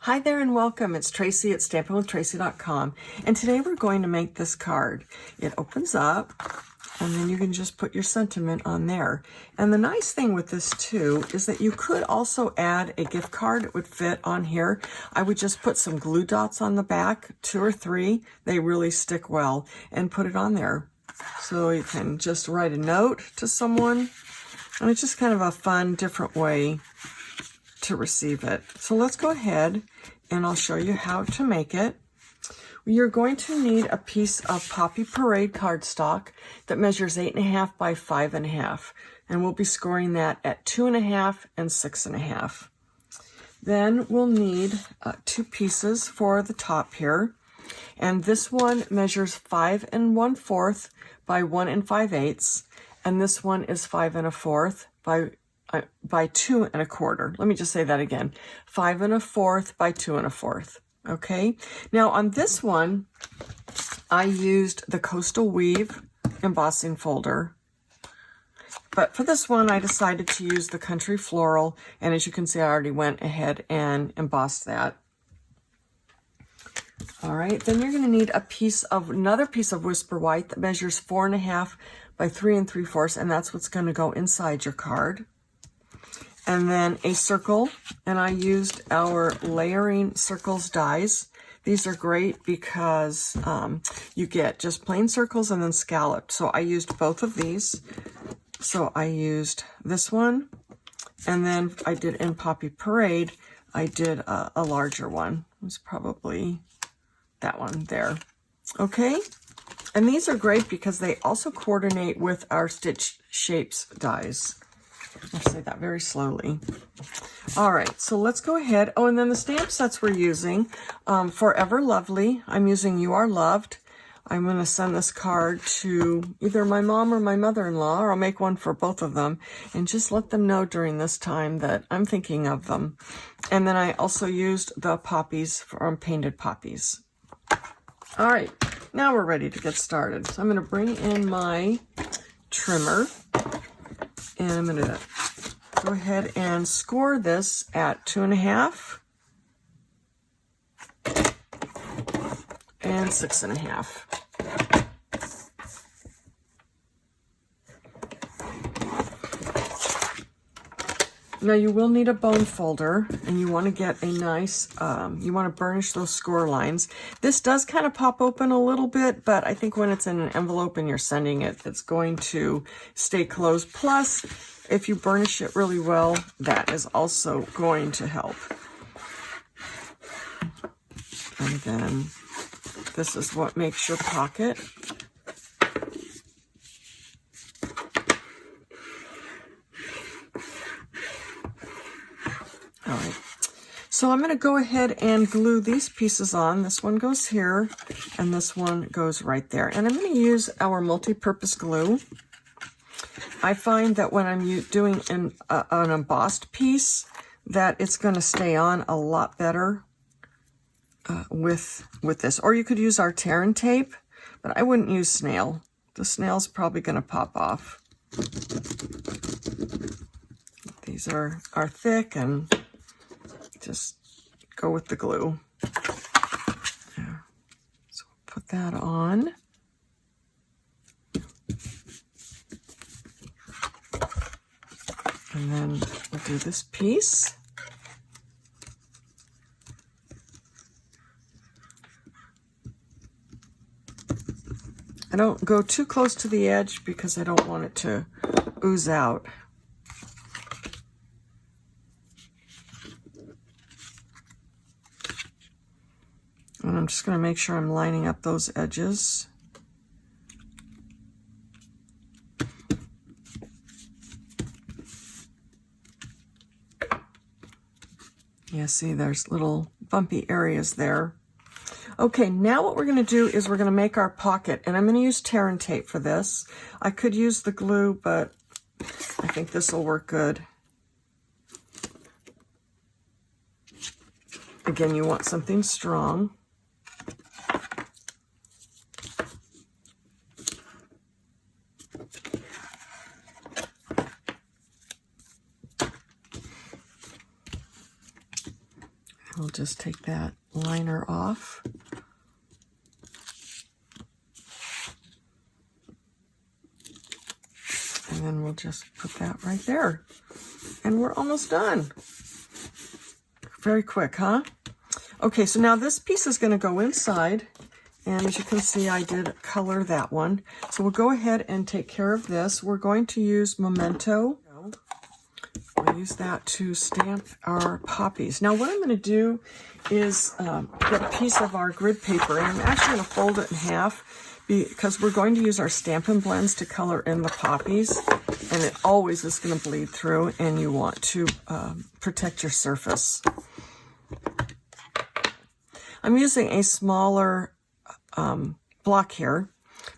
Hi there and welcome. It's Tracy at stampinwithtracy.com, and today we're going to make this card. It opens up and then you can just put your sentiment on there. And the nice thing with this too is that you could also add a gift card. It would fit on here. I would just put some glue dots on the back, 2 or 3. They really stick well, and put it on there. So you can just write a note to someone, and it's just kind of a fun, different way to receive it. So let's go ahead and I'll show you how to make it. You're going to need a piece of Poppy Parade cardstock that measures 8.5 by 5.5, and we'll be scoring that at 2.5 and 6.5. Then we'll need 2 pieces for the top here, and this one measures 5 1/4 by 1 5/8, and this one is 5 1/4 by 2 1/4. Let me just say that again. 5 1/4 by 2 1/4. Okay. Now on this one, I used the Coastal Weave embossing folder. But for this one, I decided to use the Country Floral. And as you can see, I already went ahead and embossed that. All right. Then you're going to need another piece of Whisper White that measures 4.5 by 3 3/4. And that's what's going to go inside your card. And then a circle, and I used our layering circles dies. These are great because you get just plain circles and then scalloped. So I used both of these. So I used this one, and then I did in Poppy Parade, I did a larger one. It was probably that one there. Okay, and these are great because they also coordinate with our Stitch Shapes dies. I'll say that very slowly. All right, so let's go ahead. Oh, and then the stamp sets we're using, Forever Lovely. I'm using You Are Loved. I'm going to send this card to either my mom or my mother-in-law, or I'll make one for both of them, and just let them know during this time that I'm thinking of them. And then I also used the poppies from Painted Poppies. All right, now we're ready to get started. So I'm going to bring in my trimmer. And I'm going to go ahead and score this at 2.5 and 6.5. Now you will need a bone folder, and you want to get a nice, you want to burnish those score lines. This does kind of pop open a little bit, but I think when it's in an envelope and you're sending it, it's going to stay closed. Plus, if you burnish it really well, that is also going to help. And then this is what makes your pocket. All right, so I'm going to go ahead and glue these pieces on. This one goes here, and this one goes right there. And I'm going to use our multi-purpose glue. I find that when I'm doing an embossed piece, that it's going to stay on a lot better with this. Or you could use our Terran tape, but I wouldn't use snail. The snail's probably going to pop off. These are thick, and just go with the glue. There. So put that on. And then we'll do this piece. I don't go too close to the edge because I don't want it to ooze out. And I'm just going to make sure I'm lining up those edges. Yeah, see, there's little bumpy areas there. Okay, now what we're going to do is we're going to make our pocket, and I'm going to use Terran tape for this. I could use the glue, but I think this will work good. Again, you want something strong. We'll just take that liner off. And then we'll just put that right there. And we're almost done. Very quick, huh? Okay, so now this piece is going to go inside. And as you can see, I did color that one. So we'll go ahead and take care of this. We're going to use Memento. We'll use that to stamp our poppies. Now what I'm going to do is get a piece of our grid paper, and I'm actually going to fold it in half because we're going to use our Stampin' blends to color in the poppies, and it always is going to bleed through, and you want to protect your surface. I'm using a smaller block here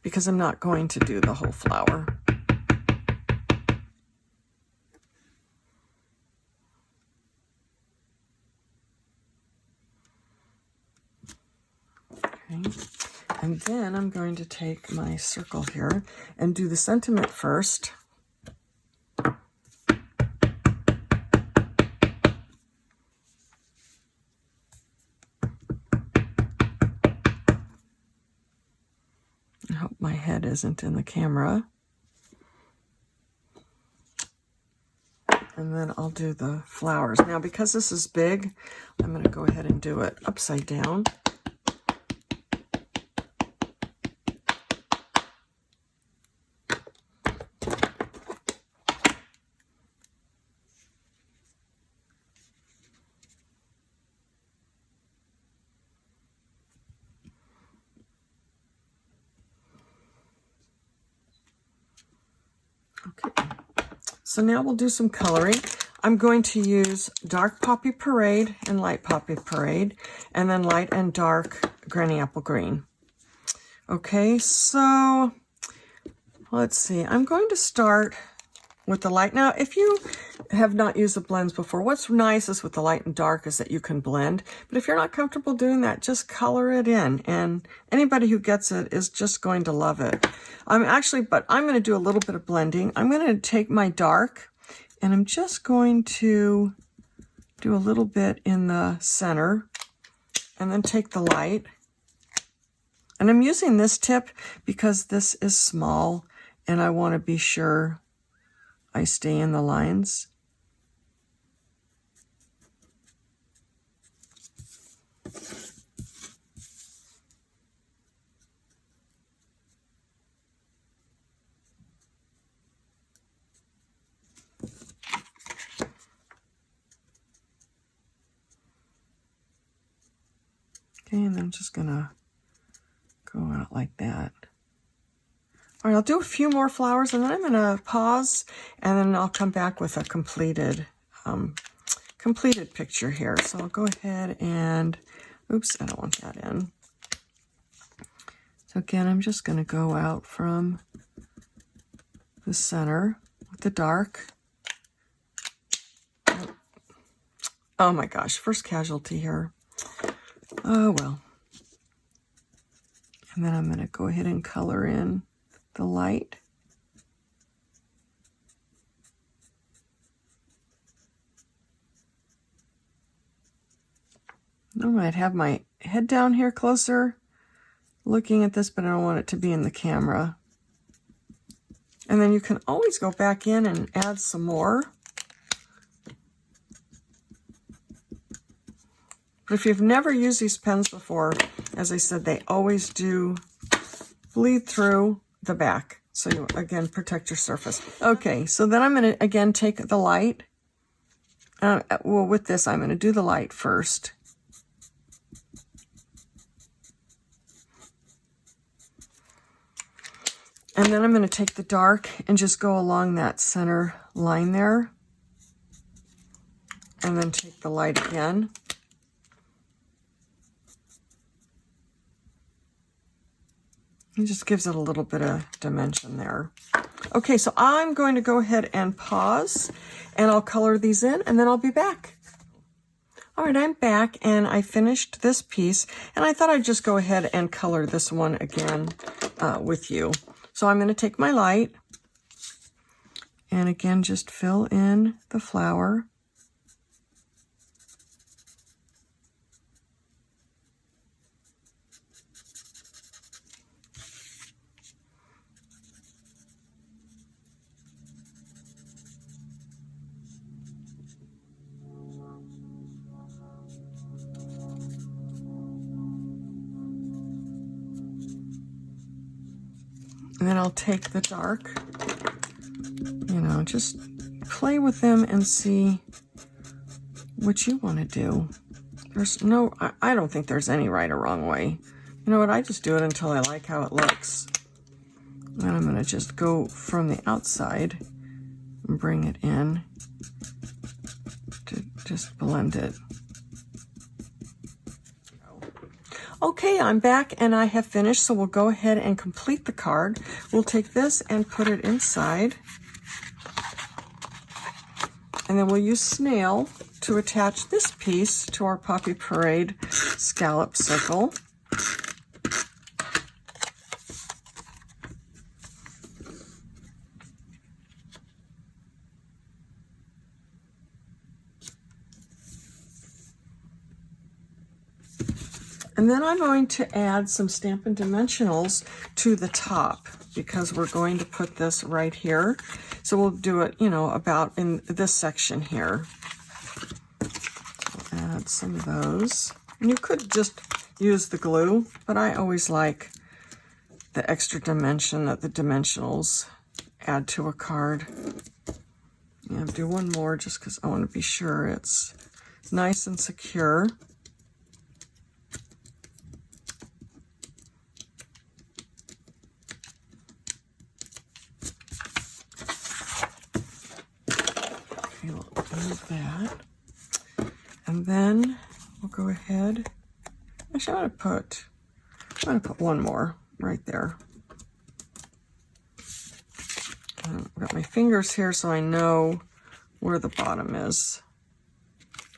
because I'm not going to do the whole flower. Okay. And then I'm going to take my circle here and do the sentiment first. I hope my head isn't in the camera. And then I'll do the flowers. Now, because this is big, I'm going to go ahead and do it upside down. Okay, so now we'll do some coloring. I'm going to use dark Poppy Parade and light Poppy Parade, and then light and dark Granny Apple Green. Okay, so let's see. I'm going to start with the light. Now, if you have not used the blends before, what's nice is with the light and dark is that you can blend. But if you're not comfortable doing that, just color it in. And anybody who gets it is just going to love it. I'm going to do a little bit of blending. I'm going to take my dark, and I'm just going to do a little bit in the center, and then take the light. And I'm using this tip because this is small, and I want to be sure I stay in the lines. Okay, and I'm just gonna go out like that. All right, I'll do a few more flowers, and then I'm gonna pause, and then I'll come back with a completed picture here. So I'll go ahead and, oops, I don't want that in. So again, I'm just gonna go out from the center with the dark. Oh my gosh, first casualty here. Oh well. And then I'm gonna go ahead and color in the light. I might have my head down here closer looking at this, but I don't want it to be in the camera. And then you can always go back in and add some more. But if you've never used these pens before, as I said, they always do bleed through the back. So you, again, protect your surface. Okay, so then I'm going to, again, take the light. Well, with this, I'm going to do the light first. And then I'm going to take the dark and just go along that center line there. And then take the light again. It just gives it a little bit of dimension there. Okay, so I'm going to go ahead and pause, and I'll color these in, and then I'll be back. All right, I'm back, and I finished this piece, and I thought I'd just go ahead and color this one again with you. So I'm going to take my light, and again, just fill in the flower. And then I'll take the dark, you know, just play with them and see what you want to do. There's no, I don't think there's any right or wrong way. You know what, I just do it until I like how it looks. And I'm going to just go from the outside and bring it in to just blend it. Okay, I'm back and I have finished, so we'll go ahead and complete the card. We'll take this and put it inside. And then we'll use snail to attach this piece to our Poppy Parade scallop circle. And then I'm going to add some Stampin' Dimensionals to the top because we're going to put this right here. So we'll do it, you know, about in this section here. So add some of those. And you could just use the glue, but I always like the extra dimension that the dimensionals add to a card. Yeah, I'll do one more just because I want to be sure it's nice and secure. Move that, and then we'll go ahead. Actually, I'm going to put one more right there. I've got my fingers here so I know where the bottom is,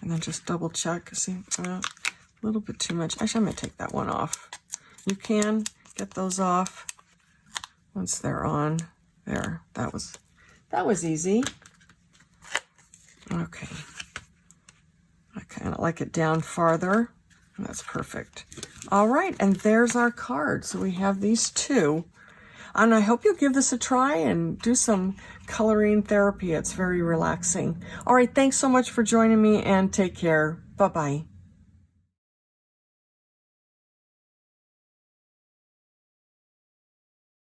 and then just double check. See, a little bit too much. Actually, I'm going to take that one off. You can get those off once they're on. There, that was easy. Okay, I kind of like it down farther. That's perfect. All right, and there's our card. So we have these two. And I hope you'll give this a try and do some coloring therapy. It's very relaxing. All right, thanks so much for joining me and take care. Bye-bye.